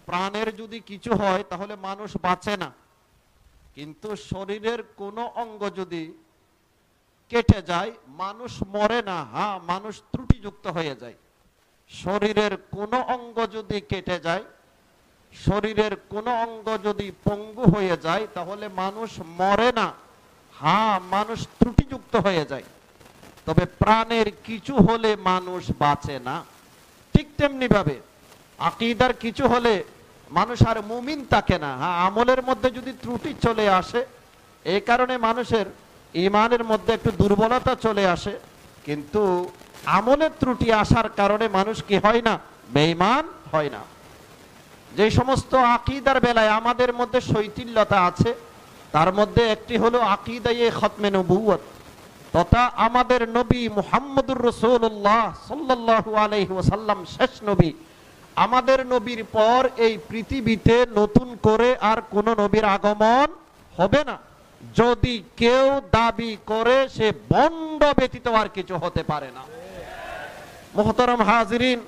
প্রাণের যদি কিছু হয় তাহলে মানুষ বাঁচে না, কিন্তু শরীরের কোনো অঙ্গ যদি কেটে যায় মানুষ মরে না। হ্যাঁ, মানুষ ত্রুটিযুক্ত হয়ে যায়। শরীরের কোনো অঙ্গ যদি কেটে যায়, শরীরের কোনো অঙ্গ যদি পঙ্গু হয়ে যায় তাহলে মানুষ মরে না। হ্যাঁ, মানুষ ত্রুটিযুক্ত হয়ে যায়, তবে প্রাণের কিছু হলে মানুষ বাঁচে না। ঠিক তেমনি ভাবে আকীদার কিছু হলে মানুষ আর মুমিন থাকে না। হ্যাঁ, আমলের মধ্যে যদি ত্রুটি চলে আসে, এই কারণে মানুষের ঈমানের মধ্যে একটু দুর্বলতা চলে আসে, কিন্তু আমলের ত্রুটি আসার কারণে মানুষ কি হয় না? বেঈমান হয় না। যে সমস্ত আকীদার বেলায় আমাদের মধ্যে শৈথিল্যতা আছে, তার মধ্যে একটি হলো আকীদায়ে খতমে নবুয়ত, তথা আমাদের নবী মুহাম্মদুর রাসূলুল্লাহ সাল্লাল্লাহু আলাইহি ওয়াসাল্লাম শেষ নবী। আমাদের নবীর পর এই পৃথিবীতে নতুন করে আর কোন নবীর আগমন হবে না। যদি কেউ দাবি করে সে বন্ড ব্যতীত আর কিছু হতে পারে না। মুহতারাম হাজিরিন,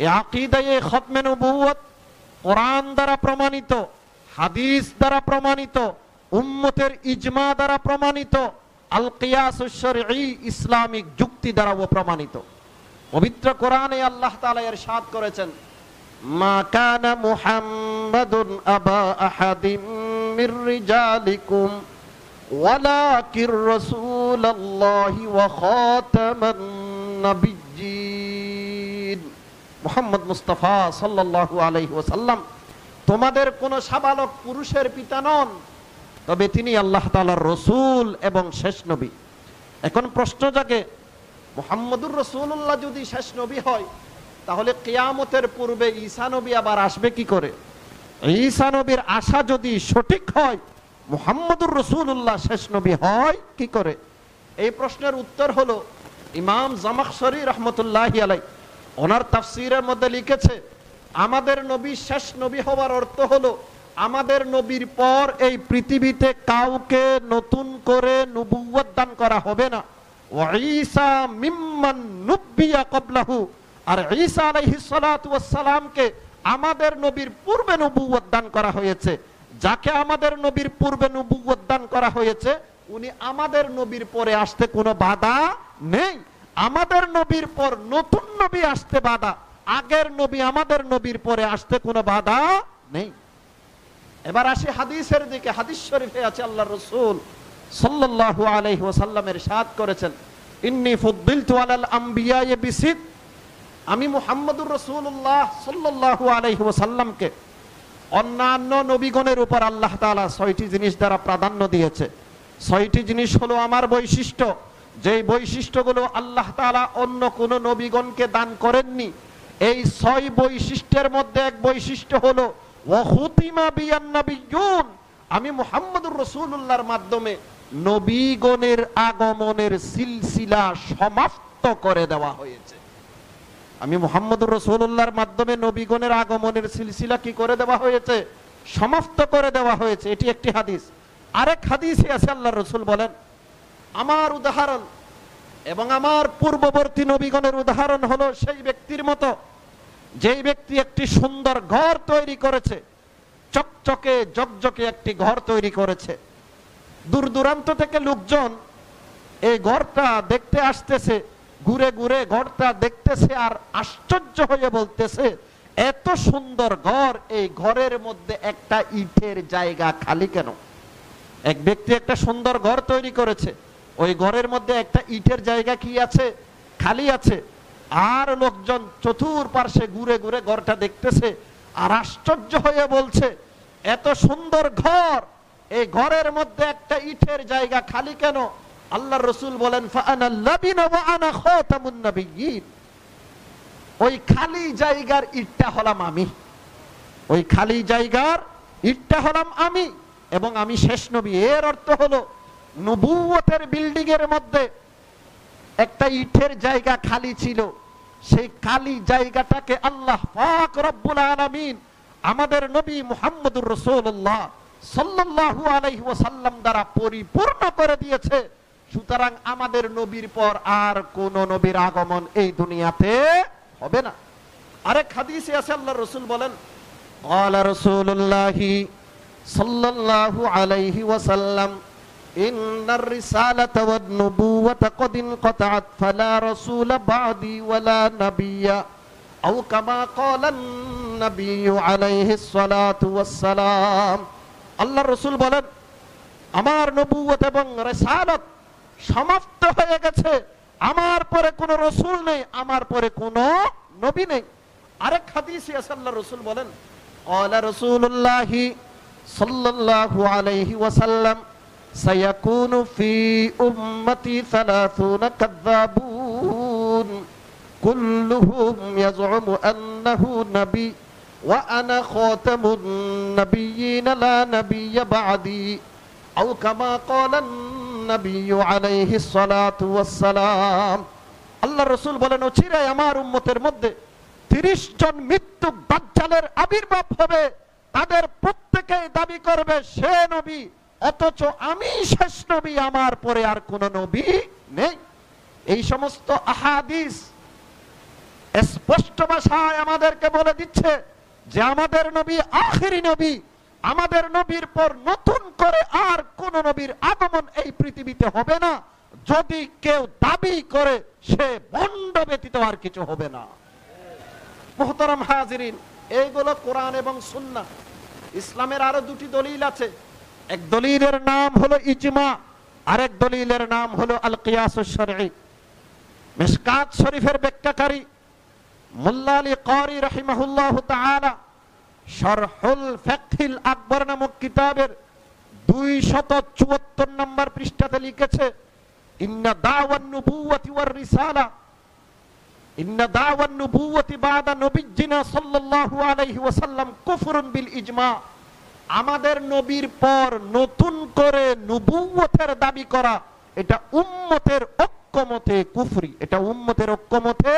এই আকীদায়ে খতমে নবুয়ত কোরআন দ্বারা প্রমাণিত, হাদিস দ্বারা প্রমাণিত, উম্মতের ইজমা দ্বারা প্রমাণিত, আল কিয়াসুশ শরঈ ইসলামিক যুক্তি দ্বারাও প্রমাণিত। পবিত্র কোরআনে আল্লাহ তাআলা ইরশাদ করেছেন, মা কানা মুহাম্মাদুন আবা আহাদিম মির রিজালিকুম ওয়ালাকির রাসূলুল্লাহি ওয়া খাতামান নাবিয়্যিন। মুহাম্মদ মুস্তাফা সাল্লাল্লাহু আলাইহি ওয়াসাল্লাম তোমাদের কোন সাবালক পুরুষের পিতা নন, তবে তিনি আল্লাহ তাআলার রাসূল এবং শেষ নবী। এখন প্রশ্ন জাগে, মুহাম্মদুর রাসূলুল্লাহ যদি শেষ নবী হয়, তাহলে কিয়ামতের পূর্বে ঈসা নবী আবার আসবে কি করে? ঈসা নবীর আশা যদি সঠিক হয়, মুহাম্মদুর রাসূলুল্লাহ শেষ নবী হয় কি করে? এই প্রশ্নের উত্তর হলো, ইমাম জামাখশরী রাহমাতুল্লাহি আলাইহি ওনার তাফসীরের মধ্যে লিখেছে, আমাদের নবী শেষ নবী হওয়ার অর্থ হলো আমাদের নবীর পর এই পৃথিবীতে কাউকে নতুন করে নবুয়ত দান করা হবে না। ওয়া ঈসা মিম্মান নুব্বিয়া ক্বাবলাহু, আর ঈসা আলাইহিস সালাতু ওয়াস সালামকে আমাদের নবীর পূর্বে নবুয়ত দান করা হয়েছে। যাকে আমাদের নবীর পূর্বে নবুয়ত দান করা হয়েছে উনি আমাদের নবীর পরে আসতে কোনো বাধা নেই। আমাদের নবীর পর নতুন নবী আসতে বাধা, আগের নবী আমাদের নবীর পরে আসতে কোনো বাধা নেই। এবার আসি হাদিসের দিকে। হাদিস শরীফে আছে আল্লাহর রাসূল সাল্লাল্লাহু আলাইহি ওয়াসাল্লাম ইরশাদ করেছেন, ইন্নী ফুদ্দিলতু আলাল আমবিয়ায়ে বিসিত, আমি মুহাম্মদুর রাসূলুল্লাহ সাল্লাল্লাহু আলাইহি ওয়াসাল্লামকে অন্যান্য নবীগণের উপর আল্লাহ তাআলা 6টি জিনিস দ্বারা প্রাধান্য দিয়েছে। 6টি জিনিস হলো আমার বৈশিষ্ট্য, যেই বৈশিষ্ট্যগুলো আল্লাহ তাআলা অন্য কোন নবীগণকে দান করেননি। এই 6 বৈশিষ্ট্যের মধ্যে এক বৈশিষ্ট্য হলো ওয়া খুতিমা বিয়ান নাবিয়্যুন, আমি মুহাম্মদুর রাসূলুল্লাহর মাধ্যমে নবীগণের আগমনের সিলসিলা সমাপ্ত করে দেওয়া হয়েছে। আমি মুহাম্মদুর রাসূলুল্লাহর মাধ্যমে নবীগণের আগমনের সিলসিলা কি করে দেওয়া হয়েছে? সমাপ্ত করে দেওয়া হয়েছে। এটি একটি হাদিস। আরেক হাদিসে আছে আল্লাহর রাসূল বলেন, আমার উদাহরণ এবং আমার পূর্ববর্তী নবীগণের উদাহরণ হলো সেই ব্যক্তির মতো যেই ব্যক্তি একটি সুন্দর ঘর তৈরি করেছে, চকচকে জকজকে একটি ঘর তৈরি করেছে। দূর দূরান্ত থেকে লোকজন এই ঘরটা দেখতে আসতেছে, ঘুরে ঘুরে ঘরটা দেখতেছে আর আশ্চর্য হয়ে বলতেছে, এত সুন্দর ঘর, এই ঘরের মধ্যে একটা ইটের জায়গা খালি কেন? এক ব্যক্তি একটা সুন্দর ঘর তৈরি করেছে, ওই ঘরের মধ্যে একটা ইটের জায়গা কি আছে? খালি আছে। আর লোকজন চতুর্পার্শ্বে ঘুরে ঘুরে ঘরটা দেখতেছে আর আশ্চর্য হয়ে বলছে, এত সুন্দর ঘর, এই ঘরের মধ্যে একটা ইটের জায়গা খালি কেন? আল্লাহর রাসূল বলেন, ফাআনা লাবিনা ওয়া আনা খাতামুন নাবিয়্যিন, ওই খালি জায়গার ইটটা হলাম আমি, ওই খালি জায়গার ইটটা হলাম আমি, এবং আমি শেষ নবী। এর অর্থ হলো নবুয়তের বিল্ডিং এর মধ্যে একটা ইটের জায়গা খালি ছিল, সেই খালি জায়গাটাকে আল্লাহ পাক রব্বুল আলামিন আমাদের নবী মুহাম্মদুর রাসূলুল্লাহ সাল্লাল্লাহু আলাইহি ওয়াসাল্লাম দ্বারা পরিপূর্ণ করে দিয়েছে। সুতরাং আমাদের নবীর পর আর কোন নবীর আগমন এই দুনিয়াতে হবে না। আরেক হাদিসে আছে আল্লাহর রাসূল বলেন, قال رسول الله صلى الله عليه وسلم إن الرسالة والنبوة قد انقطعت فلا رسول بعدي ولا نبي أو كما قال النبي عليه الصلاة والسلام আল্লাহ রাসূল বলেন আমার নবুয়ত এবং রিসালাত সমাপ্ত হয়ে গেছে, আমার পরে কোনো রাসূল নেই, আমার পরে কোনো নবী নেই। আরেক হাদিসে আল্লাহ রাসূল বলেন قال رسول الله صلى الله عليه وسلم سيكون في أمتي 30 كذابون كلهم يزعم أنه نبي وأنا خاتم النبيين لا نبي بعدي أو كما قال النبي عليه الصلاة والسلام আল্লাহ রাসূল বলেন অচিরেই আমার উম্মতের মধ্যে 30 জন মৃত্যুক দাজ্জালের আবির্ভাব হবে, তাদের প্রত্যেকেই দাবি করবে সে নবী, অথচ আমি শেষ নবী, আমার পরে আর কোনো নবী নেই। এই সমস্ত আহাদিস স্পষ্ট ভাষায় আমাদেরকে বলে দিচ্ছে যে আমাদের নবী আখেরি নবী, আমাদের নবীর পর নতুন করে আর কোন নবীর আগমন এই পৃথিবীতে হবে না। যদি কেউ দাবি করে সে ভণ্ড ব্যতীত আর কিছু হবে না। মুহতারাম হাজিরিন, এইগুলো কোরআন এবং সুন্নাহ। ইসলামের আরো দুটি দলিল আছে। এক দলিলের নাম হলো ইজমা, আরেক দলিলের নাম হলো আল কিয়াসুশ শরঈ। মিশকাত শরীফের ব্যাখ্যাকারী মোল্লা আলী কারি রাহিমাহুল্লাহ তাআলা শরহুল ফিকহিল আকবর নামক কিতাবের 274 নম্বর পৃষ্ঠাতে লিখেছে ইন্না দাওয়ান নুবুওয়াতি ওয়ার রিসালা ইন্না দাওয়ান নুবুওয়াতি বাদা নবিয়্যিনা সাল্লাল্লাহু আলাইহি ওয়াসাল্লাম কুফরুন বিল ইজমা। আমাদের নবীর পর নতুন করে নবুয়তের দাবি করা এটা উম্মতের ঐক্যমতে কুফরি, এটা উম্মতের ঐক্যমতে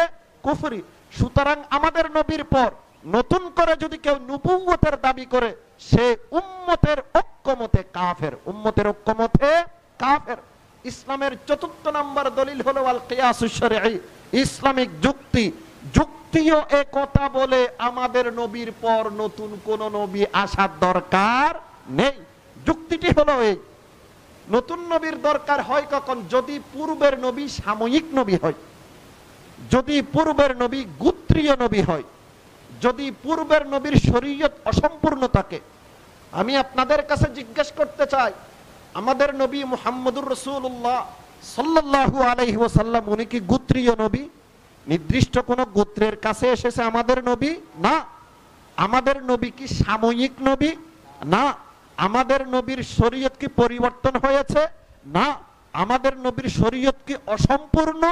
কুফরি। সুতরাং আমাদের নবীর পর নতুন করে যদি কেউ নবুয়তের দাবি করে সে উম্মতের ঐক্যমতে কাফের, উম্মতের ঐক্যমতে কাফের। ইসলামের 4 নম্বর দলিল হলো আল কিয়াসুশ শরঈ, ইসলামিক যুক্তি। যুক্তিও এক কথা বলে আমাদের নবীর পর নতুন কোন নবী আসার দরকার নেই। যুক্তিটি হলো এই, নতুন নবীর দরকার হয় কখন? যদি পূর্বের নবী সাময়িক নবী হয়, যদি পূর্বের নবী গোত্রীয় নবী হয়, যদি পূর্বের নবীর শরীয়ত অসম্পূর্ণ থাকে। আমি আপনাদের কাছে জিজ্ঞেস করতে চাই, আমাদের নবী মুহাম্মদুর রাসূলুল্লাহ সাল্লাল্লাহু আলাইহি ওয়াসাল্লাম উনি কি গোত্রীয় নবী? নির্দিষ্ট কোন গোত্রের কাছে এসেছে আমাদের নবী? না। আমাদের নবী কি সাময়িক নবী? না। আমাদের নবীর শরীয়ত কি পরিবর্তন হয়েছে? না। আমাদের নবীর শরীয়ত কি অসম্পূর্ণ?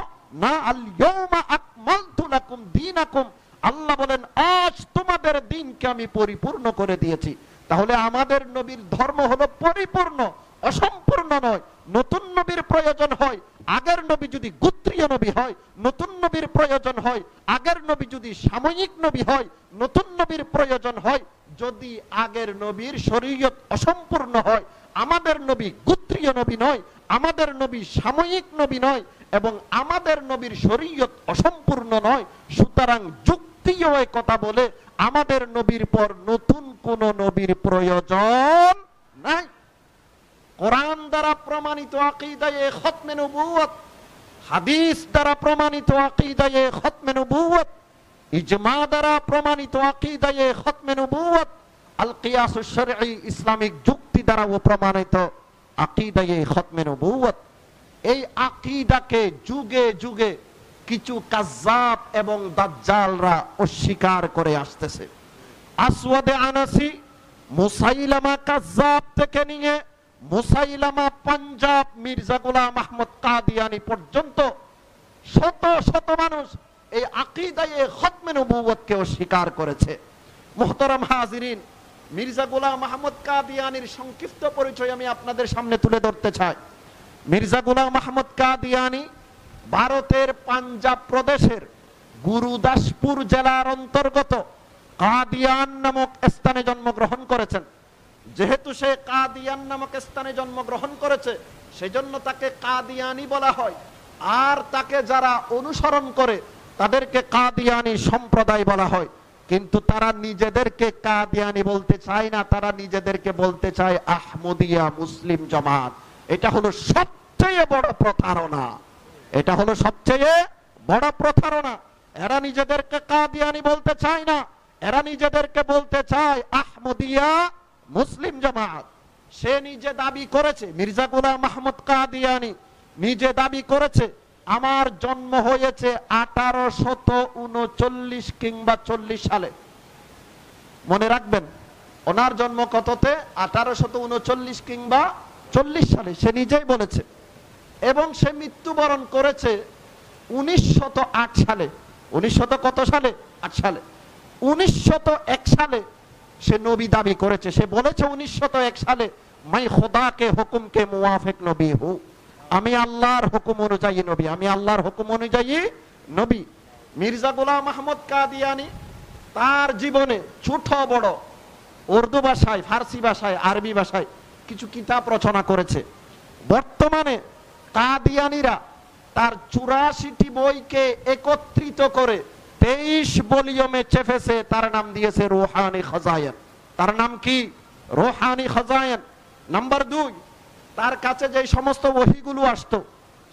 না। আল ইয়াউমা আকমালতু লাকুম দীনাকুম, আল্লাহ বলেন আজ তোমাদের দ্বীনকে আমি পরিপূর্ণ করে দিয়েছি। তাহলে আমাদের নবীর ধর্ম হলো পরিপূর্ণ, অসম্পূর্ণ নয়। নতুন নবীর প্রয়োজন হয়, আগের নবী যদি গোত্রীয় নবী হয় নতুন নবীর প্রয়োজন হয়, আগের নবী যদি সাময়িক নবী হয় নতুন নবীর প্রয়োজন হয়। যদি আগের নবীর শরীয়ত অসম্পূর্ণ হয়, আমাদের নবী গোত্রীয় নবী নয়, আমাদের নবী সাময়িক নবী নয়, এবং আমাদের নবীর শরীয়ত অসম্পূর্ণ নয়, সুতরাং যুক্তিও এই কথা বলে আমাদের নবীর পর নতুন কোন নবীর প্রয়োজন নাই। কোরআন দ্বারা প্রমাণিত আকীদায়ে খতমে নবুয়ত, হাদিস দ্বারা প্রমাণিত আকীদায়ে খতমে নবুয়ত, ইজমা দ্বারা প্রমাণিত আকীদায়ে খতমে নবুয়ত, আল কিয়াসুশ শরঈ ইসলামিক যুক্তি দ্বারা প্রমাণিত আকীদায়ে খতমে নবুয়ত। এই আকীদাকে যুগে যুগে কিছু কাজ্জাব এবং দাজ্জালরা অস্বীকার করে আসতেছে। আসওয়াদে আনাসি, মুসাইলামা কাজ্জাব থেকে নিয়ে মুসাইলামা পাঞ্জাব, মির্জা গোলাম আহমদ কাদিয়ানী পর্যন্ত শত শত মানুষ এই আকীদায়ে খতমে নবুয়তকে অস্বীকার করেছে। মুহতারাম হাজিরিন, মির্জা গোলাম আহমদ কাদিয়ানীর সংক্ষিপ্ত পরিচয় আমি আপনাদের সামনে তুলে ধরতে চাই। মির্জা গোলাম আহমদ কাদিয়ানী ভারতের পাঞ্জাব প্রদেশের গুরুদাসপুর জেলার অন্তর্গত কাদিয়ান নামক স্থানে জন্মগ্রহণ করেছেন। যেহেতু সে কাদিয়ান নামক স্থানে জন্মগ্রহণ করেছে সেজন্য তাকে কাদিয়ানি বলা হয়, আর তাকে যারা অনুসরণ করে তাদেরকে কাদিয়ানি সম্প্রদায় বলা হয়। কিন্তু তারা নিজেদেরকে কাদিয়ানি বলতে চায় না, তারা নিজেদেরকে বলতে চায় আহমদিয়া মুসলিম জামাত। এটা হলো সবচেয়ে বড় প্রতারণা, এটা হলো সবচেয়ে বড় প্রতারণা। এরা নিজেদেরকে কাদিয়ানি বলতে চায় না, এরা নিজেদেরকে বলতে চায় আহমদিয়া মুসলিম জামাত। সে নিজে দাবি করেছে, মির্জা গোলাম মাহমুদ কাদিয়ানি নিজে দাবি করেছে আমার জন্ম হয়েছে 1839 কিংবা 40 সালে। মনে রাখবেন, ওনার জন্ম কততে? 1839 কিংবা 40 সালে, সে নিজেই বলেছে। এবং সে মৃত্যুবরণ করেছে 1908 সালে। 1900 কত সালে? 8 সালে। 1901 সালে সে নবী দাবি করেছে। সে বলেছে 1901 সালে, মাই খোদা কে হুকুম কে মুওয়াফিক নবী হু, আমি আল্লাহর হুকুম অনুযায়ী নবী, আমি আল্লাহর হুকুম অনুযায়ী নবী। মির্জা গোলাম মাহমুদ কাদিয়ানি তার জীবনে ছোট বড় উর্দু ভাষায়, ফার্সি ভাষায়, আরবি ভাষায় কিছু কিতাব রচনা করেছে। বর্তমানে কাদিয়ানিরা তার 84টি বইকে একত্রিত করে 23 ভলিউমে চেপেছে। তার নাম দিয়েছে রুহানি খাজায়েন। তার নাম কি? রুহানি খাজায়েন। নাম্বার 2, তার কাছে যে সমস্ত ওহীগুলো আসতো,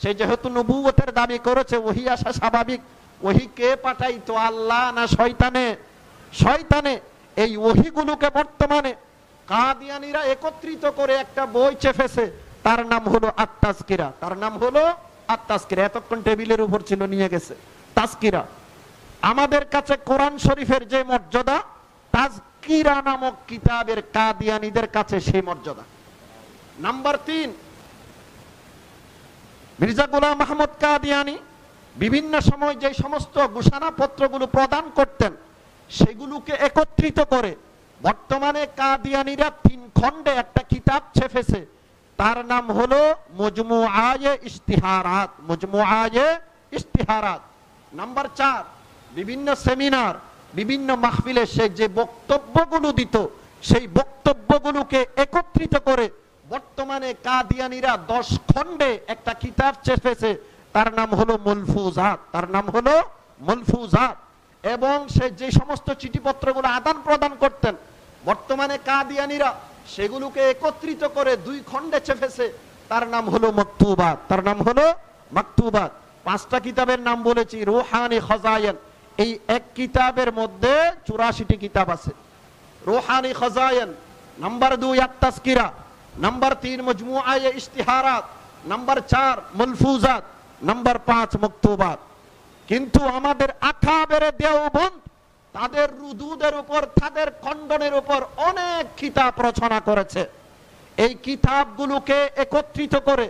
সে যেহেতু নবুয়তের দাবি করেছে, ওহী আসা স্বাভাবিক। ওহী কে পাঠাইতো, আল্লাহ না শয়তানে? শয়তানে। এই ওহীগুলোকে বর্তমানে কাদিয়ানিরা একত্রিত করে একটা বই চেপেছে, তার নাম হলো আত-তাজকিরা। তার নাম হলো আত-তাজকিরা। এতক্ষণ টেবিলের উপর ছিল, নিয়ে গেছে তাজকিরা। আমাদের কাছে কোরআন শরীফের যে মর্যাদা, তাজকিরা নামক কিতাবের কাদিয়ানীদের কাছে সেই মর্যাদা। নাম্বার 3, মির্জা গোলাম মাহমুদ কাদিয়ানি বিভিন্ন সময় যে সমস্ত ঘোষণাপত্রগুলো প্রদান করতেন, সেগুলোকে একত্রিত করে বর্তমানে কাদিয়ানিরা 3 খণ্ডে একটা কিতাব ছেপেছে। তার নাম হলো মজমুআয়ে ইশতিহারাত। মজমুআয়ে ইশতিহারাত। নাম্বার 4, বিভিন্ন সেমিনার, বিভিন্ন মাহফিলে সে যে বক্তব্যগুলো দিত, সেই বক্তব্যগুলোকে একত্রিত করে বর্তমানে কাদিয়ানিরা 10 খণ্ডে একটা কিতাব ছেপেছে। তার নাম হলো মুলফুজাত। তার নাম হলো মুলফুজাত। এবং সে যে সমস্ত চিঠিপত্রগুলো আদান প্রদান করতেন, বর্তমানে কাদিয়ানিরা সেগুলোকে একত্রিত করে 2 খণ্ডে ছেপেছে। তার নাম হলো মাকতুবাত। তার নাম হলো মাকতুবাত। 5টা কিতাবের নাম বলেছি। রুহানি খাজায়েন, এই এক কিতাবের মধ্যে 84টি কিতাব আছে। Ruhani Khazain. Number 2 Tazkirah. Number 3 Majmua-e Ishtiharat. Number 4 Malfuzat. Number 5 Maktubat. কিন্তু আমাদের আকাবেরে দেওবন্দ তাদের রুদুদের উপর, তাদের খণ্ডনের উপর অনেক কিতাব রচনা করেছে। এই কিতাবগুলোকে একত্রিত করে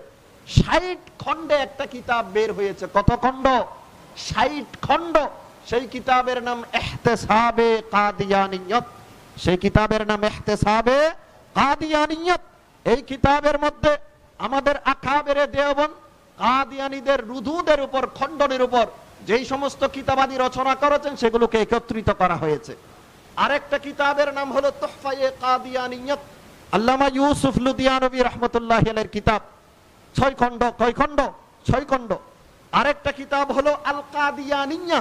60 খণ্ডে একটা কিতাব বের হয়েছে। কত খণ্ড? 60 খণ্ড। সেই কিতাবের নাম ইহতিসাবে কাদিয়ানিয়ত। সেই কিতাবের নাম ইহতিসাবে কাদিয়ানিয়ত। এই কিতাবের মধ্যে আমাদের আকাবেরে দেওবন্দ কাদিয়ানীদের রুদুদের উপর, খণ্ডনের উপর যেই সমস্ত কিতাবাদি রচনা করেছেন, সেগুলোকে একত্রিত করা হয়েছে। আরেকটা কিতাবের নাম হলো তুহফায়ে কাদিয়ানিয়ত, আল্লামা ইউসুফ লুধিয়ানবী রাহমাতুল্লাহি আলাইহির কিতাব। 6 খণ্ড। কয় খণ্ড? 6 খণ্ড। আরেকটা কিতাব হলো আল কাদিয়ানিয়া,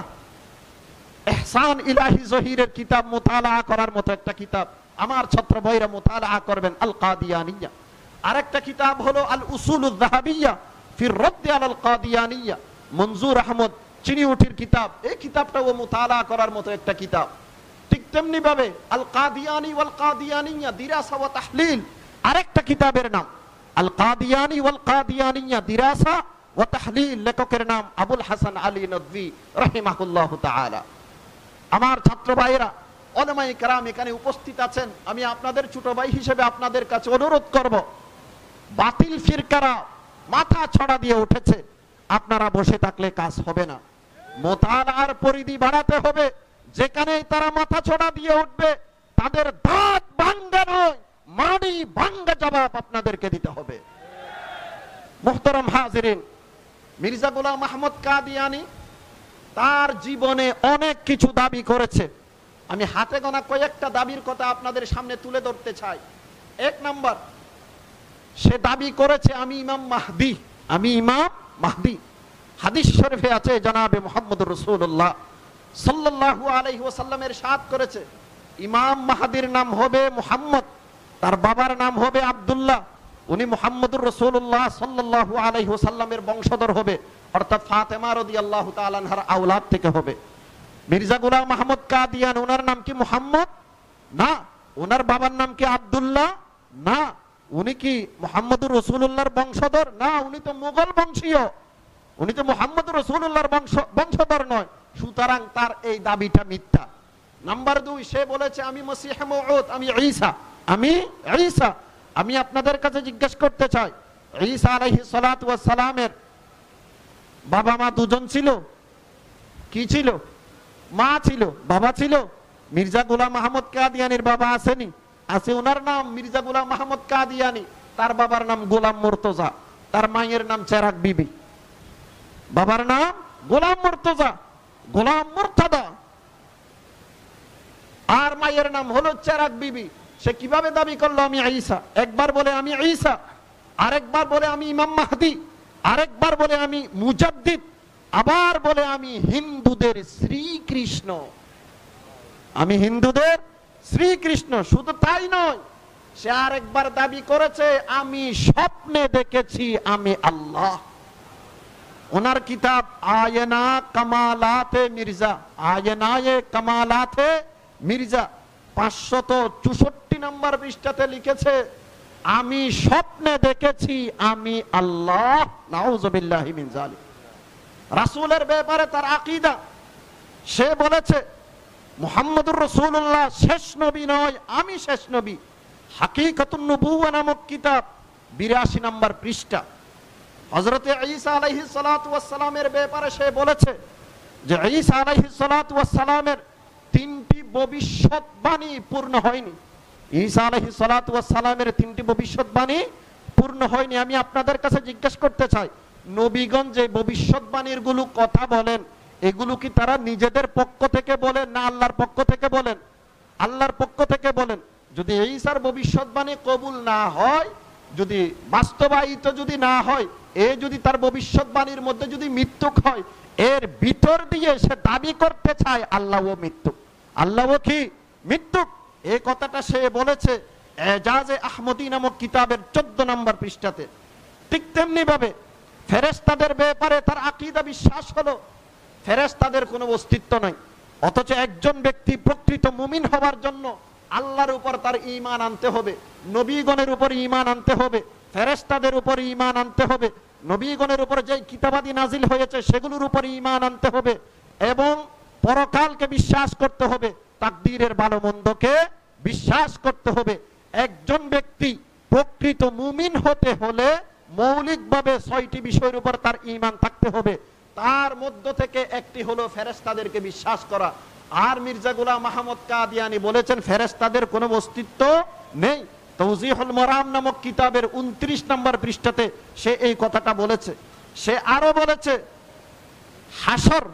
ইহসান ইলাহি জহিরের কিতাব, মুতালাআ করার মতো একটা কিতাব। আমার ছাত্র ভাইরা মুতালাআ করবেন আল কাদিয়ানিয়া। আরেকটা কিতাব হলো আল উসুলুয যাহাবিয়া ফি রাদ্দ আলাল কাদিয়ানিয়া, মনজুর আহমদ চিনিউটির কিতাব। এই কিতাবটাও মুতালাআ করার মতো একটা কিতাব। ঠিক তেমনি ভাবে আল কাদিয়ানি ওয়াল কাদিয়ানিয়া দিরাসা ওয়া তাহলিল, আরেকটা কিতাবের নাম আল কাদিয়ানি ওয়াল কাদিয়ানিয়া দিরাসা ওয়া তাহলিল। লেখকের নাম আবুল হাসান আলী নদভী রাহিমাহুল্লাহ তাআলা। আমার ছাত্র ভাইরা, উলামায়ে কেরাম এখানে উপস্থিত আছেন। আমি আপনাদের ছোট ভাই হিসেবে আপনাদের কাছে অনুরোধ করব, বাতিল ফিরকারা মাথা ছড়া দিয়ে উঠেছে। আপনারা বসে থাকলে কাজ হবে না। মুতালার পরিধি বাড়াতে হবে। যেখানে তারা মাথা ছড়া দিয়ে উঠবে, তাদের দাঁত ভাঙ্গা নয়, মাড়ি ভাঙ্গা জবাব আপনাদেরকে দিতে হবে। মুহতারাম হাজিরিন, মির্জা গোলাম মাহমুদ কাদিয়ানি তার জীবনে অনেক কিছু দাবি করেছে। আমি হাতে গোনা কয়েকটা দাবির কথা আপনাদের সামনে তুলে ধরতে চাই। 1 নাম্বার, সে দাবি করেছে আমি ইমাম মাহদি। আমি ইমাম মাহদি। হাদিস শরীফে আছে জনাবে মুহাম্মদুর রাসূলুল্লাহ সাল্লাল্লাহু আলাইহি ওয়াসাল্লামের ইরশাদ করেছে, ইমাম মাহদির নাম হবে মুহাম্মদ, তার বাবার নাম হবে আব্দুল্লাহ, উনি মুহাম্মদুর রাসূলুল্লাহ সাল্লাল্লাহু আলাইহি ওয়াসাল্লামের বংশধর হবে, অর্থাৎ ফাতেমা রাদিয়াল্লাহু তাআলা আনহার আওলাদ থেকে হবে। মির্জা গোলাম মাহমুদ কাদিয়ানী, ওনার নাম কি মুহাম্মদ? না। ওনার বাবার নাম কি আব্দুল্লাহ? না। উনি কি মুহাম্মদুর রাসূলুল্লাহর বংশধর? না, উনি তো মুঘল বংশীয়, উনি তো মুহাম্মদুর রাসূলুল্লাহর বংশধর নয়। সুতরাং তার এই দাবিটা মিথ্যা। নাম্বার 2, সে বলেছে আমি মসিহ মউউদ, আমি ঈসা, আমি ঈসা। আমি আপনাদের কাছে জিজ্ঞেস করতে চাই, ঈসা আলাইহিস সালাতু ওয়াস সালামের বাবা মা দুজন ছিল? কি ছিল? মা ছিল, বাবা ছিল? মির্জা গোলাম মাহমুদ কাদিয়ানীর বাবা আসেনি? আছে, ওনার নাম মির্জা গোলাম মাহমুদ কাদিয়ানী, তার বাবার নাম গোলাম মুর্তজা, তার মায়ের নাম চেরাগ বিবি। বাবার নাম গোলাম মুর্তজা, গোলাম মুর্তদা, আর মায়ের নাম হলো চেরাগ বিবি। সে কিভাবে দাবি করলো আমি ঈসা? একবার বলে আমি ঈসা, আরেকবার বলে আমি ইমাম মাহদি, আরেকবার বলে আমি মুজাদ্দিদ, আবার বলে আমি হিন্দুদের শ্রীকৃষ্ণ, আমি হিন্দুদের শ্রীকৃষ্ণ। শুধু তাই নয়, সে আরেকবার দাবি করেছে আমি স্বপ্নে দেখেছি আমি আল্লাহ। ওনার কিতাব আয়না কামালাতে মির্জা, আয়নায়ে কামালাতে মির্জা 564 নম্বর পৃষ্ঠাতে লিখেছে আমি স্বপ্নে দেখেছি আমি আল্লাহ। নাউযুবিল্লাহি মিন যালিক। রাসূলের ব্যাপারে তার আকীদা, সে বলেছে মুহাম্মদুর রাসূলুল্লাহ শেষ নবী নয়, আমি শেষ নবী। হাকিকাতুন নবুওয়া নামক কিতাব 82 নম্বর পৃষ্ঠা। হযরতে ঈসা আলাইহিস সালাতু ওয়াস সালামের ব্যাপারে সে বলেছে যে ঈসা আলাইহিস সালাতু ওয়াস সালামের 3টি ভবিষ্যৎবাণী পূর্ণ হয়নি। ঈসা আলাইহিস সালাতু ওয়াস সালামের 3টি ভবিষ্যৎবাণী পূর্ণ হয়নি। আমি আপনাদের কাছে জিজ্ঞেস করতে চাই, নবীগণ যে ভবিষ্যৎবাণীর গুলো কথা বলেন, এগুলো কি তারা নিজেদের পক্ষ থেকে বলেন না আল্লাহর পক্ষ থেকে বলেন? আল্লাহর পক্ষ থেকে বলেন। যদি ঈসার ভবিষ্যৎবাণী কবুল না হয়, যদি বাস্তবায়িত যদি না হয়, এ যদি তার ভবিষ্যৎবাণীর মধ্যে যদি মৃত্যু হয়, এর ভিতর দিয়ে সে দাবি করতে চায় আল্লাহও মৃত্যু, আল্লাহও কি মৃত্যু। এই কথাটা সে বলেছে এজাজে আহমদী নামক কিতাবের 14 নম্বর পৃষ্ঠাতে। ঠিক তেমনি ভাবে ফেরেশতাদের ব্যাপারে তার আকীদা বিশ্বাস হলো ফেরেশতাদের কোনো অস্তিত্ব নাই। অথচ একজন ব্যক্তি প্রকৃত মুমিন হওয়ার জন্য আল্লাহর উপর তার ঈমান আনতে হবে, নবীগণের উপর ঈমান আনতে হবে, ফেরেশতাদের উপর ঈমান আনতে হবে, নবীগণের উপর যে কিতাবাদি নাজিল হয়েছে সেগুলোর উপর ঈমান আনতে হবে, এবং পরকালকে বিশ্বাস করতে হবে, তাকদীরের ভালো মন্দকে বিশ্বাস করতে হবে। একজন ব্যক্তি প্রকৃত মুমিন হতে হলে মৌলিকভাবে 6টি বিষয়ের উপর তার ঈমান থাকতে হবে। তার মধ্য থেকে একটি হলো ফেরেশতাদেরকে বিশ্বাস করা। আর মির্জা গোলাম মাহমুদ কাদিয়ানী বলেছেন ফেরেশতাদের কোনো অস্তিত্ব নেই। তাওজিহুল মারাম নামক কিতাবের 29 নম্বর পৃষ্ঠাতে সে এই কথাটা বলেছে। সে আরো বলেছে হাসর,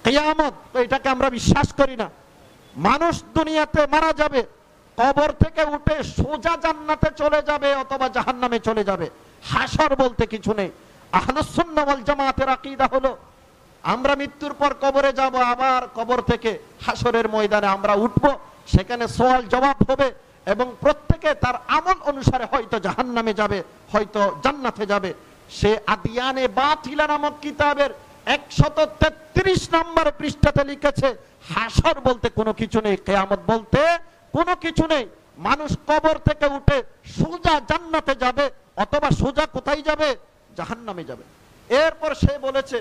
কিয়ামত, এটাকে আমরা বিশ্বাস করি না। মানুষ দুনিয়াতে মারা যাবে, কবর থেকে উঠে সোজা জান্নাতে চলে যাবে অথবা জাহান্নামে চলে যাবে, হাসর বলতে কিছু নেই। আহলুস সুন্নাহ ওয়াল জামাতের আকীদা হলো আমরা মৃত্যুর পর কবরে যাব, আবার কবর থেকে হাসরের ময়দানে আমরা উঠব, সেখানে সওয়াল জবাব হবে এবং প্রত্যেকে তার আমল অনুসারে হয়তো জাহান্নামে যাবে, হয়তো জান্নাতে যাবে। সে আদিয়ানে বাতিলা নামক কিতাবের 133 নম্বর পৃষ্ঠাতে লিখেছে হাসর বলতে কোনো কিছু নেই, কিয়ামত বলতে কোনো কিছু নেই। মানুষ কবর থেকে উঠে সোজা জান্নাতে যাবে অথবা সোজা কোথায় যাবে? জাহান্নামে যাবে। এরপর সে বলেছে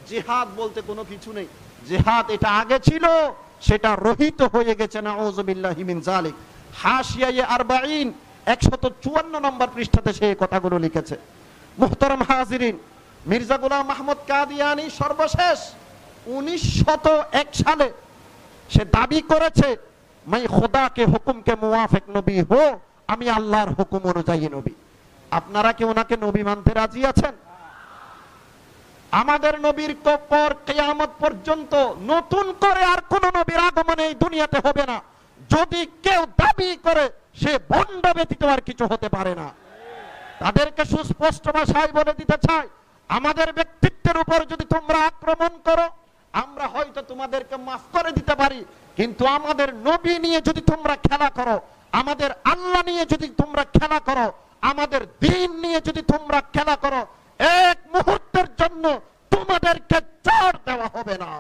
জিহাদ বলতে কোনো কিছু নেই, জিহাদ এটা আগে ছিল, সেটা রহিত হয়ে গেছে। নাউযুবিল্লাহি মিন যালিক। হাশিয়ায়ে 40 154 নম্বর পৃষ্ঠাতে সে কথাগুলো লিখেছে। মুহতারাম হাজিরিন, মির্জা গোলাম মাহমুদ কাদিয়ানী সর্বশেষ 1901 সালে সে দাবি করেছে मैं खुदा के हुक्म के मुवाफिक नबी हो, আমি আল্লাহর হুকুম অনুযায়ী নবী। আপনারা কি ওনাকে নবী মানতে রাজি আছেন? আমাদের নবীর পর কিয়ামত পর্যন্ত নতুন করে আর কোন নবীর আগমন এই দুনিয়াতে হবে না। যদি কেউ দাবি করে সে ভণ্ড ব্যতীত আর কিছু হতে পারে না। তাদেরকে সুস্পষ্ট ভাষায় বলে দিতে চাই, আমাদের ব্যক্তিত্বের উপর যদি তোমরা আক্রমণ করো, আমরা হয়তো তোমাদেরকে মাফ করে দিতে পারি, কিন্তু আমাদের নবী নিয়ে যদি তোমরা খেলা করো, আমাদের আল্লাহ নিয়ে যদি তোমরা খেলা করো, আমাদের দ্বীন নিয়ে যদি তোমরা খেলা করো, এক মুহূর্তের জন্য তোমাদেরকে ছাড় দেওয়া হবে না।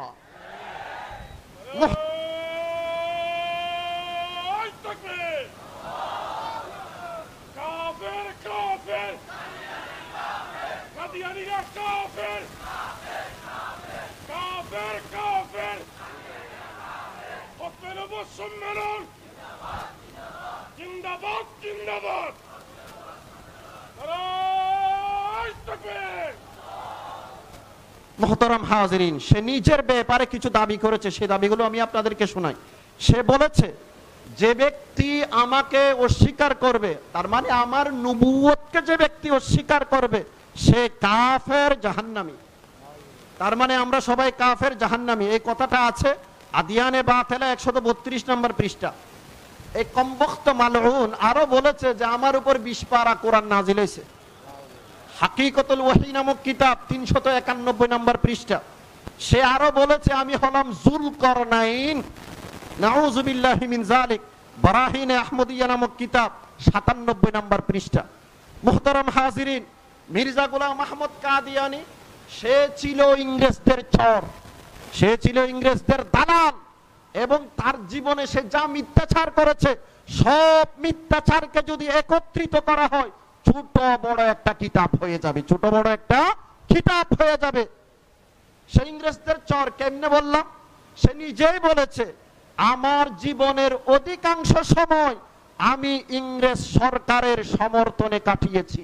সম্মেলন জিন্দাবাদ জিন্দাবাদ। মুহতারাম হাজিরিন, সে নিজের ব্যাপারে কিছু দাবি করেছে, সেই দাবিগুলো আমি আপনাদেরকে শোনাই। সে বলেছে যে ব্যক্তি আমাকে অস্বীকার করবে, তার মানে আমার নবুয়তকে যে ব্যক্তি অস্বীকার করবে সে কাফের জাহান্নামী। তার মানে আমরা সবাই কাফের জাহান্নামী, এই কথাটা আছে আদিয়ানে বাতিলা 132 নম্বর পৃষ্ঠা। এই কমবখ্ত মালউন আরো বলেছে যে আমার উপর 20 পারা কোরআন নাজিল হয়েছে। হাকিকতুল ওয়াহি নামক কিতাব 391 নম্বর পৃষ্ঠা। সে আরো বলেছে আমি হলাম যুলকরনাইন, নাউযুবিল্লাহি মিন যালিক। বারাহিনে আহমদিয়া নামক কিতাব 97 নম্বর পৃষ্ঠা। মুহতারাম হাজিরিন, মির্জা গোলাম আহমদ কাদিয়ানী সে ছিল ইংরেজদের চর, সে ছিল ইংরেজদের দালাল, এবং তার জীবনে সে যা মিথ্যাচার করেছে সব মিথ্যাচারকে যদি একত্রিত করা হয় ছোট বড় একটা কিতাব হয়ে যাবে, ছোট বড় একটা কিতাব হয়ে যাবে। সে ইংরেজদের চর কেমনে বললাম? সে নিজেই বলেছে আমার জীবনের অধিকাংশ সময় আমি ইংরেজ সরকারের সমর্থনে কাটিয়েছি,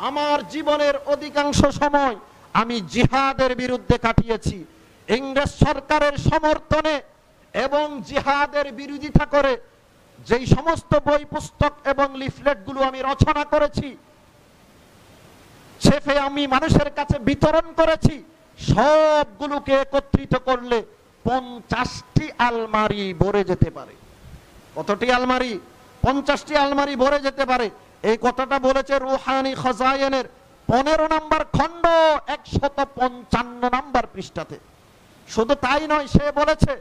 আমার জীবনের অধিকাংশ সময় আমি জিহাদের বিরুদ্ধে কাটিয়েছি। ইংরেজ সরকারের সমর্থনে এবং জিহাদের বিরোধিতা করে যেই সমস্ত বই পুস্তক এবং লিফলেটগুলো আমি রচনা করেছি, ছেপে আমি মানুষের কাছে বিতরণ করেছি, সবগুলোকে একত্রিত করলে 50টি আলমারি ভরে যেতে পারে। কতটি আলমারি? 50টি আলমারি ভরে যেতে পারে। এই কথাটা বলেছে রুহানি খজায়েনের 15 নম্বর খণ্ড 155 নম্বর পৃষ্ঠাতে। শুধু তাই নয়, সে বলেছে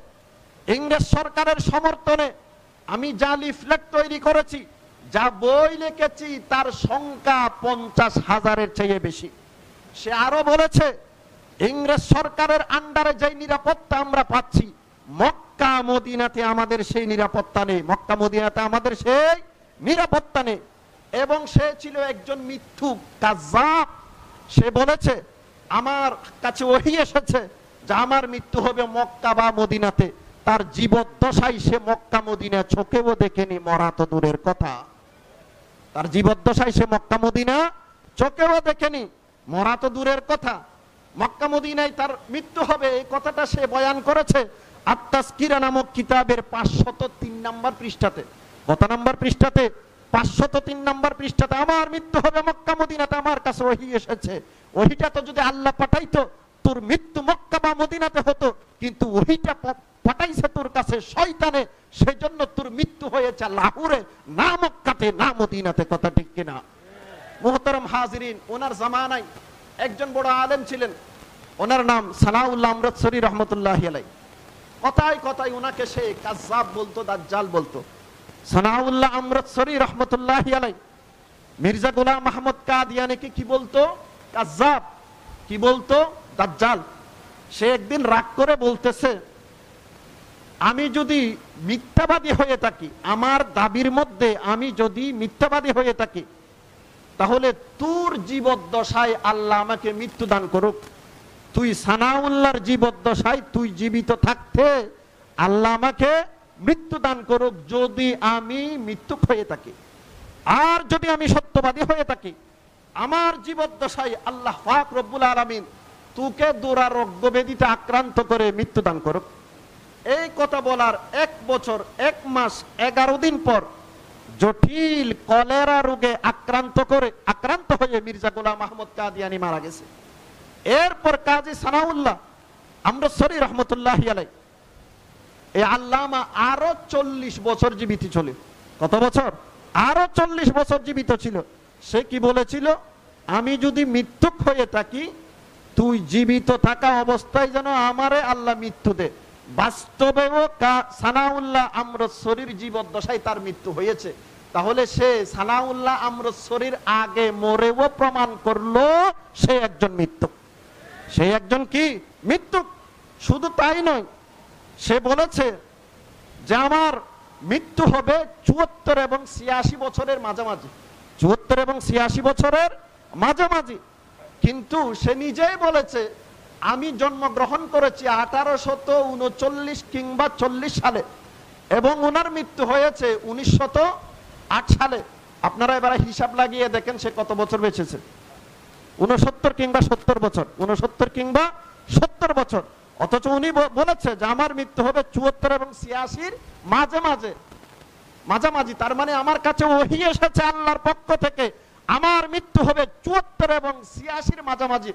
ইংরেজ সরকারের সমর্থনে আমি যা লিফলেট তৈরি করেছি, যা বই লিখেছি তার সংখ্যা 50,000-এর চেয়ে বেশি। সে আরো বলেছে ইংরেজ সরকারের আন্ডারে যে নিরাপত্তা আমরা পাচ্ছি মক্কা মদিনাতে আমাদের সেই নিরাপত্তা নেই, মক্কা মদিনাতে আমাদের সেই নিরাপত্তা নেই। এবং সে ছিল একজন মিথ্যুক কাযযাব। সে বলেছে আমার কাছে ওহী এসেছে যে আমার মৃত্যু হবে মক্কা বা মদিনাতে, তার জীবদ্দশায় সে মক্কা মদিনা চোখেও দেখেনি, মরা তো দূরের কথা। তার জীবদ্দশায় সে মক্কা মদিনা চোখেও দেখেনি, মরা তো দূরের কথা। মক্কা মদিনায় তার মৃত্যু হবে এই কথাটা সে বয়ান করেছে আত-তাযকিরা নামক কিতাবের 503 নম্বর পৃষ্ঠাতে। কত নম্বর পৃষ্ঠাতে? 503 নম্বর পৃষ্ঠাতে আমার মৃত্যু হবে মক্কা মদিনাতে, আমার কাছে ওহী এসেছে। ওহীটা তো যদি আল্লাহ পাঠাইতো তোর মৃত্যু মক্কা বা মদিনাতে হতো, কিন্তু ওহীটা পাঠাইছে তোর কাছে শয়তানে, সেজন্য তোর মৃত্যু হয়েছে লাহোরে, না মক্কাতে না মদিনাতে। কথা ঠিক কিনা? মুহতারাম হাজিরিন, ওনার জামানায় একজন বড় আলেম ছিলেন, ওনার নাম সানাউল্লাহ আমৃতসরী রহমতুল্লাহি আলাইহি। কথায় কথায় ওনাকে সে কাযযাব বলতো, দাজ্জাল বলতো। সানাউল্লাহ আমৃতসরী রহমতুল্লাহি আলাইহি মির্জা গোলাম আহমদ কাদিয়ানীকে কি বলতো? কাযযাব। কি বলতো? দাজ্জাল। সে একদিন রাগ করে বলতেছে আমি যদি মিথ্যাবাদী হয়ে থাকি, আমার দাবির মধ্যে আমি যদি মিথ্যাবাদী হয়ে থাকি, তাহলে তোর জীবদ্দশায় আল্লাহ আমাকে মৃত্যু দান করুক। তুই সানাউল্লাহর জীবদ্দশায় তুই জীবিত থাকতে আল্লাহ আমাকে মৃত্যু দান করুক যদি আমি মৃত্যু হয়ে থাকি। আর যদি আমি সত্যবাদী হয়ে থাকি, আমার জীবদ্দশায় আল্লাহ পাক রব্বুল আলামিন তোকে দুরারোগ্য ব্যাধিতে আক্রান্ত করে মৃত্যু দান করুক। এই কথা বলার 1 বছর 1 মাস 11 দিন পর জটিল কলেরা রোগে আক্রান্ত হয়ে মির্জা গোলাম আহমদ কাদিয়ানী মারা গেছে। এরপর কাজী সানাউল্লাহ আমৃতসরী রহমতুল্লাহি আলাইহি এই আল্লামা আরো 40 বছর জীবিত ছিল। কত বছর? আরো 40 বছর জীবিত ছিল। সে কি বলেছিল? আমি যদি মৃত্যুক হয়ে থাকি তুই জীবিত থাকা অবস্থায় যেন আমারে আল্লাহ মৃত্যু দে। বাস্তবেও সানাউল্লাহ আমরশ্বরীর জীবদ্দশায় তার মৃত্যু হয়েছে। তাহলে সে সানাউল্লাহ আমরশ্বরীর আগে মরেও প্রমাণ করলো সে একজন মৃত্যু। সে একজন কি মৃত্যু। শুধু তাই নয়, সে বলেছে যে আমার মৃত্যু হবে ৭৪ এবং ৮৬ বছরের মাঝামাঝি। ৭৪ এবং ৮৬ বছরের মাঝামাঝি। কিন্তু সে নিজেই বলেছে আমি জন্মগ্রহণ করেছি ১৮৩৯ কিংবা ৪০ সালে এবং ওনার মৃত্যু হয়েছে ১৯০৮ সালে। আপনারা এবারে হিসাব লাগিয়ে দেখেন সে কত বছর বেঁচেছে। ৬৯ কিংবা ৭০ বছর, ৬৯ কিংবা ৭০ বছর। অথচ উনি বলেছে যে আমার মৃত্যু হবে ৭৪ এবং ৮৬ মাঝামাঝি। তার মানে আমার কাছে ওহী এসেছে আল্লাহর পক্ষ থেকে আমার মৃত্যু হবে ৭৪ এবং ৮৬ মাঝামাঝি।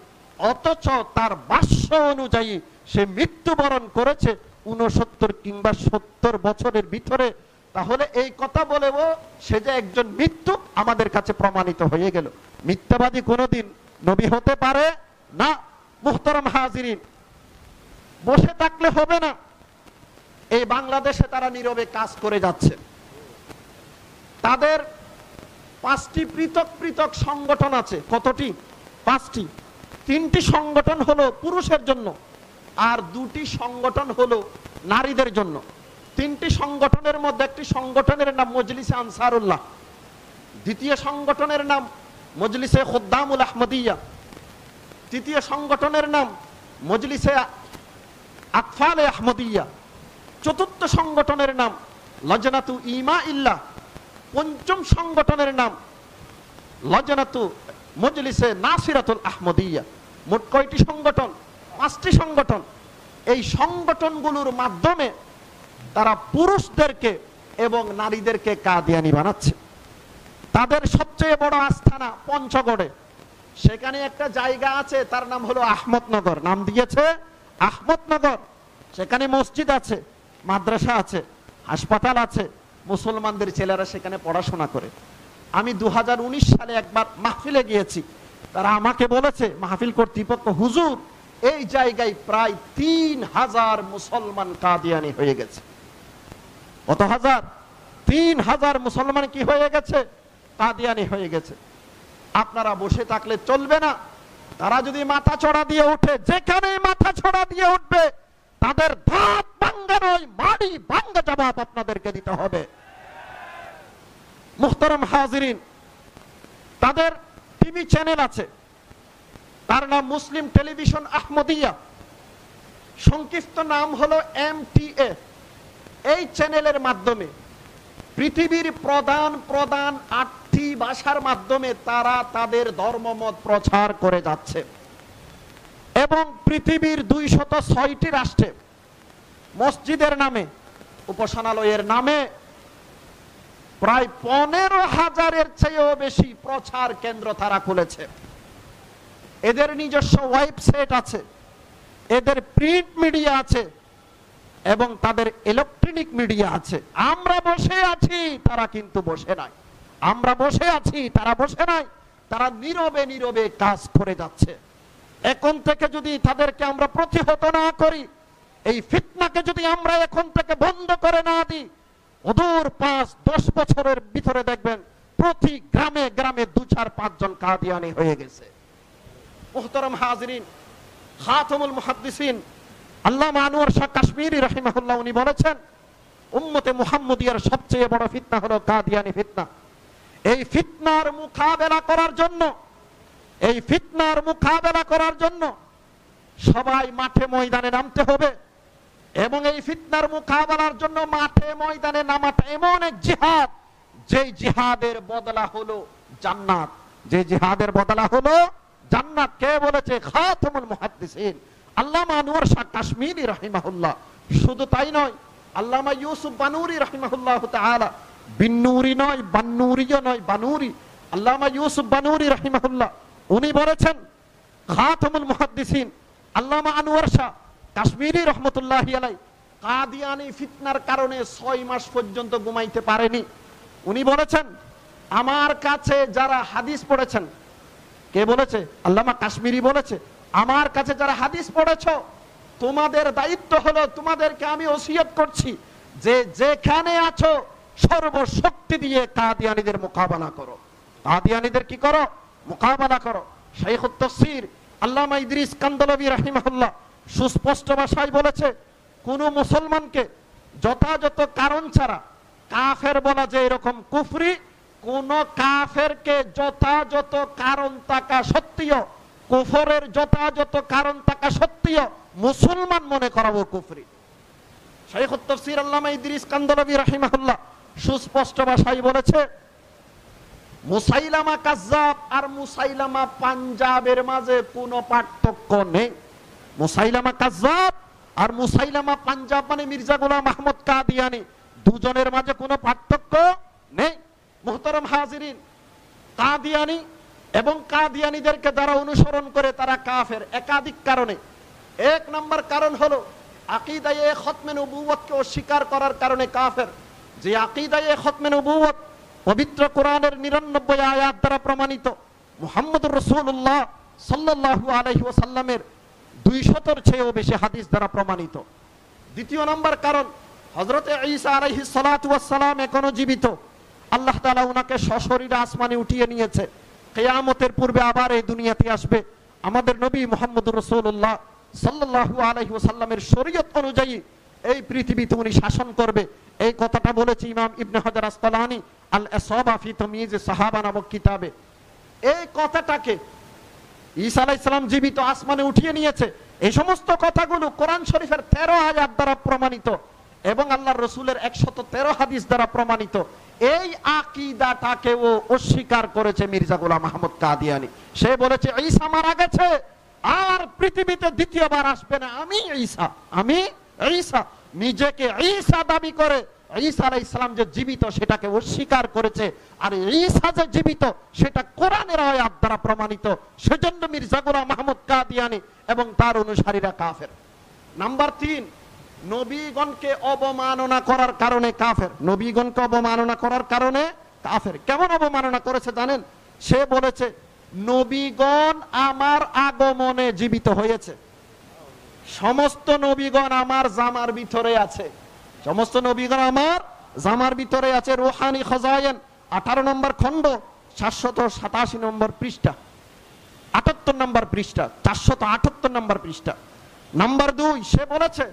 অথচ তার ভাষ্য অনুযায়ী সে মৃত্যুবরণ করেছে ৬৯ কিংবা ৭০ বছরের ভিতরে। তাহলে এই কথা বলেও সে যে একজন মৃত্যু আমাদের কাছে প্রমাণিত হয়ে গেল। মিথ্যাবাদী কোনোদিন নবী হতে পারে না। মুহতারাম হাজিরিন, বসে থাকলে হবে না। এই বাংলাদেশে তারা নীরবে কাজ করে যাচ্ছে। তাদের ৫টি পৃথক পৃথক সংগঠন আছে। কতটি? ৫টি। ৩টি সংগঠন হলো পুরুষের জন্য আর 2টি সংগঠন হলো নারীদের জন্য। 3টি সংগঠনের মধ্যে একটি সংগঠনের নাম মজলিসে আনসারুল্লাহ, দ্বিতীয় সংগঠনের নাম মজলিসে খুদ্দামুল আহমদিয়া, তৃতীয় সংগঠনের নাম মজলিসে আতফালে আহমদিয়া, চতুর্থ সংগঠনের নাম লজনাতু ইমা ইল্লাহ, পঞ্চম সংগঠনের নাম লজনাতু মজলিসে নাসিরাতুল আহমদিয়া। মোট কয়টি সংগঠন? 5টি সংগঠন। এই সংগঠনগুলোর মাধ্যমে তারা পুরুষদেরকে এবং নারীদেরকে কাদিয়ানি বানাচ্ছে। তাদের সবচেয়ে বড় আস্থানা পঞ্চগড়ে। সেখানে একটা জায়গা আছে, তার নাম হলো আহমদনগর। নাম দিয়েছে আহমদনগর। সেখানে মসজিদ আছে, মাদ্রাসা আছে, হাসপাতাল আছে, মুসলমানদের ছেলেরা সেখানে পড়াশোনা করে। আমি ২০১৯ সালে একবার মাহফিলে গিয়েছি। তারা আমাকে বলেছে, মাহফিল কর্তৃপক্ষ, হুজুর এই জায়গায় প্রায় ৩,০০০ মুসলমান কাদিয়ানি হয়ে গেছে। কত হাজার? ৩,০০০ মুসলমান কি হয়ে গেছে? কাদিয়ানি হয়ে গেছে। আপনারা বসে থাকলে চলবে না। তারা যদি মাথা চড়া দিয়ে উঠে, যেখানে মাথা চড়া দিয়ে উঠবে তাদের দাঁত ভাঙ্গা নয়, মাড়ি ভাঙ্গা জবাব আপনাদেরকে দিতে হবে। মুহতারাম হাজিরিন, তাদের টিভি চ্যানেল আছে, তার নাম মুসলিম টেলিভিশন আহমদিয়া, সংক্ষিপ্ত নাম হলো MTA। এই চ্যানেলের মাধ্যমে পৃথিবীর প্রধান 8টি ভাষার মাধ্যমে তারা তাদের ধর্মমত প্রচার করে যাচ্ছে এবং পৃথিবীর 206টি রাষ্ট্রে মসজিদের নামে, উপাসনালয়ের নামে প্রায় 15,000-এর চেয়েও বেশি প্রচার কেন্দ্র তারা খুলেছে। এদের নিজস্ব ওয়েবসাইট আছে, এদের প্রিন্ট মিডিয়া আছে এবং তাদের ইলেকট্রনিক মিডিয়া আছে। আমরা বসে আছি, তারা কিন্তু বসে নাই। আমরা বসে আছি, তারা বসে নাই। তারা নীরবে নীরবে কাজ করে যাচ্ছে। এখন থেকে যদি তাদেরকে আমরা প্রতিহত না করি, এই ফিতনাকে যদি আমরা এখন থেকে বন্ধ করে না দিই, অদূর 5-10 বছরের ভিতরে দেখবেন প্রতি গ্রামে গ্রামে 2-4-5 জন কাদিয়ানি হয়ে গেছে। মুহতারাম হাজিরিন, খাতামুল মুহাদ্দিসিন আল্লামা আনোয়ার শাহ কাশ্মীরি রাহিমাহুল্লাহ উনি বলেছেন, উম্মতে মুহাম্মদিয়ার সবচেয়ে বড় ফিতনা হলো কাদিয়ানি ফিতনা। এই ফিতনার মোকাবেলা করার জন্য সবাই মাঠে ময়দানে নামতে হবে এবং এই ফিতনার মোকাবেলার জন্য মাঠে ময়দানে নামাটা এমন এক জিহাদ, যে জিহাদের বদলা হলো জান্নাত। যে জিহাদের বদলা হলো জান্নাত। কে বলেছে? খাতামুল মুহাদ্দিসিন আল্লামা আনোয়ার শাহ কাশ্মীরি রাহিমাহুল্লাহ। শুধু তাই নয়, আল্লামা ইউসুফ বানুরি রাহিমাহুল্লাহ তাআলা, বিন্নুরি নয়, বান্নুরিও নয়, বানুরি, আল্লামা ইউসুফ বানুরি রাহিমাহুল্লাহ উনি বলেছেন, খাতামুল মুহাদ্দিসিন আল্লামা আনোয়ার শাহ কাশ্মীরি রহমতুল্লাহি আলাইহি কাদিয়ানি ফিতনার কারণে 6 মাস পর্যন্ত ঘুমাইতে পারেনি। উনি বলেছেন, আমার কাছে যারা হাদিস পড়েছেন, কে বলেছে? আল্লামা কাশ্মীরি বলেছে, আমার কাছে যারা হাদিস পড়েছো, তোমাদের দায়িত্ব হলো, তোমাদেরকে আমি ওসিয়ত করছি যে যেখানে আছো সর্বশক্তি দিয়ে কাদিয়ানীদের মোকাবেলা করো। কাদিয়ানীদের কি করো? মোকাবেলা করো। শাইখুত তাফসীর আল্লামা ইদ্রিস কান্দলভী রাহিমাহুল্লাহ সুস্পষ্ট ভাষায় বলেছে, কোন মুসলমানকে যথাযথ কারণ ছাড়া কাফের বলা যে এরকম কুফরি, কোন কাফেরকে যথাযথ কারণ থাকা সত্ত্বেও, কুফরের যথাযথ কারণ থাকা সত্ত্বেও মুসলমান মনে করাবো কুফরি। শাইখুত তাফসীর আল্লামা ইদ্রিস কান্দলভী রাহিমাহুল্লাহ সুস্পষ্ট ভাষায় বলেছে, মুসাইলামা কাজ্জাব আর মুসাইলামা পাঞ্জাবের মাঝে কোনো পার্থক্য নেই। মুসাইলামা কাজ্জাব আর মুসাইলামা পাঞ্জাব মানে মির্জা গোলাম আহমদ কাদিয়ানী, দুজনের মাঝে কোনো পার্থক্য নেই। মুহতারাম হাজিরিন, কাদিয়ানী এবং কাদিয়ানীদেরকে যারা অনুসরণ করে তারা কাফের একাধিক কারণে। এক নম্বর কারণ হলো আকীদায়ে খতমে নবুয়তকে অস্বীকার করার কারণে কাফের। যে আকীদায়ে খতমে নবুয়ত পবিত্র কোরআনের 99 আয়াত দ্বারা প্রমাণিত, মুহাম্মদুর রাসূলুল্লাহ সাল্লাল্লাহু আলাইহি ওয়াসাল্লামের 200-এর চেয়েও বেশি হাদিস দ্বারা প্রমাণিত। দ্বিতীয় নম্বর কারণ, হযরত ঈসা আলাইহিস সালাতু ওয়াস সালাম এখনো জীবিত। আল্লাহ তাআলা ওনাকে সশরীরে আসমানে উঠিয়ে নিয়েছে। কিয়ামতের পূর্বে আবার এই দুনিয়াতে আসবে। আমাদের নবী মুহাম্মদুর রাসূলুল্লাহ সাল্লাল্লাহু আলাইহি ওয়াসাল্লামের শরীয়ত অনুযায়ী এই পৃথিবীতে উনি শাসন করবে। এই কথাটা বলেছে ইমাম ইবনে হাজার আসকালানী আল ইসাবা ফি তাময়িজ সাহাবা নামক কিতাবে। এই কথাটাকে ঈসা আলাইহিস সালাম জীবিত, আসমানে উঠিয়ে নিয়েছে, এই সমস্ত কথাগুলো কোরআন শরীফের 13 আয়াত দ্বারা প্রমাণিত এবং আল্লাহর রাসূলের 113 হাদিস দ্বারা প্রমাণিত। এই আকীদাটাকেও অস্বীকার করেছে মির্জা গোলাম আহমদ কাদিয়ানী। সে বলেছে ঈসা মারা গেছে, আর পৃথিবীতে দ্বিতীয়বার আসবে না, আমি ঈসা, আমি ঈসা। নিজেকে ঈসা দাবি করে ঈসা আলাইহিস সালাম যে জীবিত সেটাকে অস্বীকার করেছে। আর ঈসা যে জীবিত সেটা কোরআনের আয়াত দ্বারা প্রমাণিত। সেজন্য মির্জা গোলাম আহমদ কাদিয়ানী এবং তার অনুসারীরা কাফের। নাম্বার 3, নবীগণকে অবমাননা করার কারণে কাফের। নবীগণকে অবমাননা করার কারণে কাফের। কেমন অবমাননা করেছে জানেন? সে বলেছে নবীগণ আমার আগমনে জীবিত হয়েছে, সমস্ত নবীগণ আমার জামার ভিতরে আছে, সমস্ত নবীগণ আমার জামার ভিতরে আছে। রুহানি খজায়েন 18 নম্বর খণ্ড 487 নম্বর পৃষ্ঠা, 78 নম্বর পৃষ্ঠা, 478 নম্বর পৃষ্ঠা। নাম্বার 2, সে বলেছে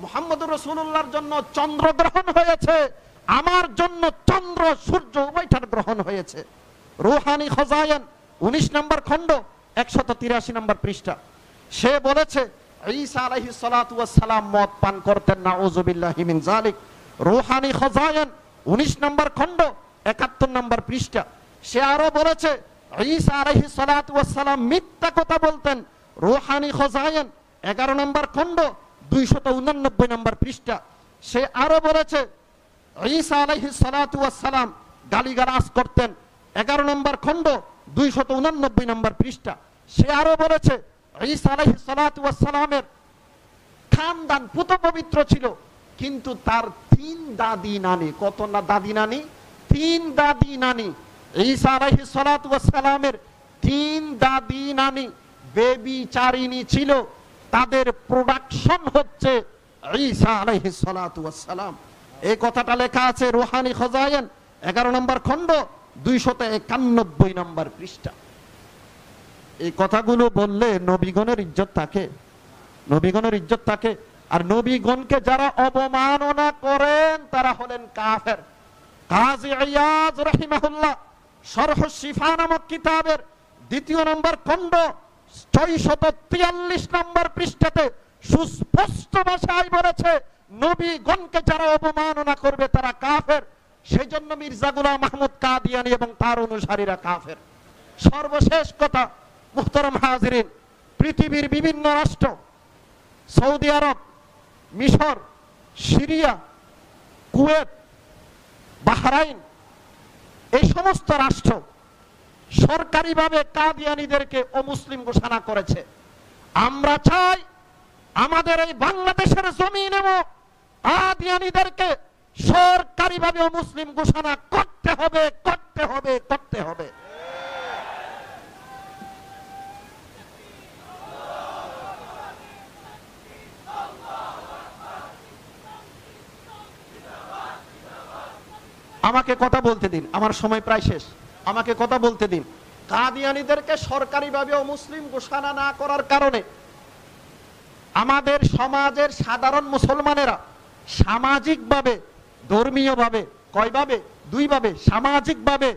মুহাম্মদুর রাসূলুল্লাহর জন্য চন্দ্র গ্রহণ হয়েছে, আমার জন্য চন্দ্র সূর্য উভয়টার গ্রহণ হয়েছে। রুহানি খজায়েন 19 নম্বর খণ্ড 183 নম্বর পৃষ্ঠা। সে বলেছে ঈসা আলাইহিস সালাতু ওয়াস সালাম মদ পান করতেন, নাউযুবিল্লাহি মিন যালিক। রুহানি খজায়েন 19 নম্বর খণ্ড 71 নম্বর পৃষ্ঠা। সে আরো বলেছে ঈসা আলাইহিস সালাতু ওয়াস সালাম মিথ্যা কথা বলতেন। রুহানি খজায়েন 11 নম্বর খণ্ড 289 নম্বর পৃষ্ঠা। সে আরো বলেছে ঈসা আলাইহিস সালাতু ওয়াস সালাম গালিগালাজ করতেন, 11 নম্বর খণ্ড 289 নম্বর পৃষ্ঠা। সে আরো বলেছে ঈসা আলাইহিস সালাতু ওয়াস সালামের খানদান পুত পবিত্র ছিল, কিন্তু তার 3 দাদি নানি, কত না দাদি নানি? 3 দাদি নানি। ঈসা আলাইহিস সালাতু ওয়াস সালামের 3 দাদি নানি বেবিচারিণী ছিল, তাদের প্রোডাকশন হচ্ছে ঈসা আলাইহিস সালাতু ওয়াস সালাম। এই কথাটা লেখা আছে রুহানি খজায়েন 11 নম্বর খণ্ড 291 নম্বর পৃষ্ঠা। এই কথাগুলো বললে নবীগণের ইজ্জত থাকে, নবীগণের ইজ্জত থাকে। আর নবীগণকে যারা অবমাননা করেন তারা হলেন কাফের। কাজী ইয়াজ রাহিমাহুল্লাহ শরহ শিফা নামক কিতাবের 2 নম্বর খণ্ড 643 নম্বর পৃষ্ঠাতে সুস্পষ্ট ভাষায় বলেছে নবীগণকে যারা অবমাননা করবে তারা কাফের। সেই জন্য মির্জা গোলাম আহমদ কাদিয়ানী এবং তার অনুসারীরা কাফের। সর্বশেষ কথা, মুহতারাম হাজিরিন, পৃথিবীর বিভিন্ন রাষ্ট্র, সৌদি আরব, মিশর, সিরিয়া, কুয়েত, বাহরাইন, এই সমস্ত রাষ্ট্র সরকারিভাবে কাদিয়ানীদেরকে অমুসলিম ঘোষণা করেছে। আমরা চাই আমাদের এই বাংলাদেশের জমিনেও কাদিয়ানীদেরকে সরকারিভাবে অমুসলিম ঘোষণা করতে হবে, করতে হবে, করতে হবে। আমাকে কথা বলতে দিন, আমার সময় প্রায় শেষ, আমাকে কথা বলতে দিন। কাদিয়ানীদেরকে সরকারিভাবে অমুসলিম ঘোষণা না করার কারণে আমাদের সমাজের সাধারণ মুসলমানেরা সামাজিকভাবে, ধর্মীয়ভাবে, কয়ভাবে? দুইভাবে, সামাজিকভাবে,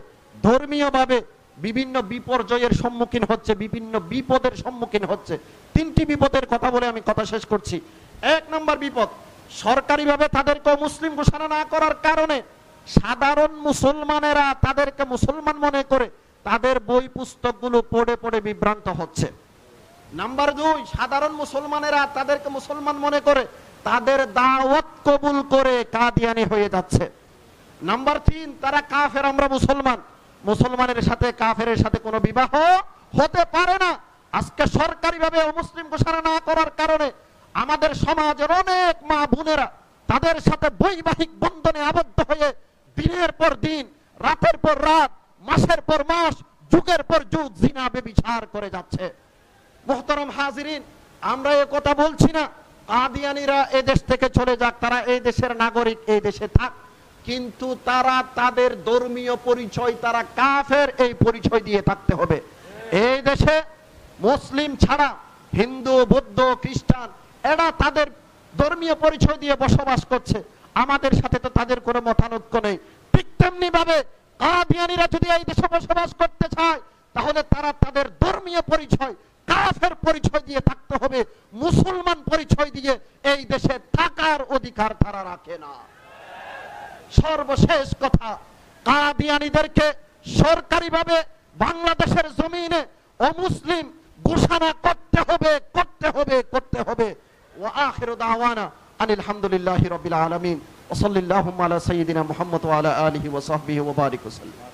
ধর্মীয়ভাবে বিভিন্ন বিপর্যয়ের সম্মুখীন হচ্ছে, বিভিন্ন বিপদের সম্মুখীন হচ্ছে। তিনটি বিপদের কথা বলে আমি কথা শেষ করছি। এক নম্বর বিপদ, সরকারিভাবে তাদেরকে মুসলিম ঘোষণা না করার কারণে সাধারণ মুসলমানেরা তাদেরকে মুসলমান মনে করে তাদের বই পুস্তকগুলো পড়ে পড়ে বিভ্রান্ত হচ্ছে। নাম্বার দুই, সাধারণ মুসলমানেরা তাদেরকে মুসলমান মনে করে তাদের দাওয়াত কবুল করে কাদিয়ানি হয়ে যাচ্ছে। নাম্বার তিন, তারা কাফের, আমরা মুসলমান, মুসলমানের সাথে কাফেরের সাথে কোনো বিবাহ হতে পারে না। আজকে সরকারিভাবে অমুসলিম ঘোষণা না করার কারণে আমাদের সমাজের অনেক মা বোনেরা তাদের সাথে বৈবাহিক বন্ধনে আবদ্ধ হয়ে দিনের পর দিন, রাতের পর রাত, মাসের পর মাস, যুগের পর যুগ জিনা ব্যভিচার করে যাচ্ছে। মুহতারাম হাজিরিন, আমরা এ কথা বলছি না কাদিয়ানীরা এই দেশ থেকে চলে যাক, তারা এই দেশের নাগরিক, এই দেশে থাক, কিন্তু তারা তাদের ধর্মীয় পরিচয়, তারা কাফের, এই পরিচয় দিয়ে থাকতে হবে। এই দেশে মুসলিম ছাড়া হিন্দু, বৌদ্ধ, খ্রিস্টান এরা তাদের ধর্মীয় পরিচয় দিয়ে বসবাস করছে, আমাদের সাথে তো তাদের কোনো মতানৈক্য নেই। ঠিক তেমনি ভাবে কাদিয়ানীরা যদি এই দেশে বসবাস করতে চায় তাহলে তারা তাদের ধর্মীয় পরিচয়, কাফের পরিচয় দিয়ে থাকতে হবে, মুসলমান পরিচয় দিয়ে এই দেশে থাকার অধিকার তারা রাখে না। সর্বশেষ কথা, কাদিয়ানীদেরকে সরকারিভাবে বাংলাদেশের জমিনে অমুসলিম ঘোষণা করতে হবে, করতে হবে, করতে হবে। ওয়া আখিরু দাওয়ানা আনিল হামদুলিল্লাহি রাব্বিল আলামিন ওয়া সাল্লাল্লাহু আলা সাইয়্যিদিনা মুহাম্মদ ওয়া আলা আলিহি ওয়া সাহবিহি ওয়া বারিক ওয়া সাল্লাম।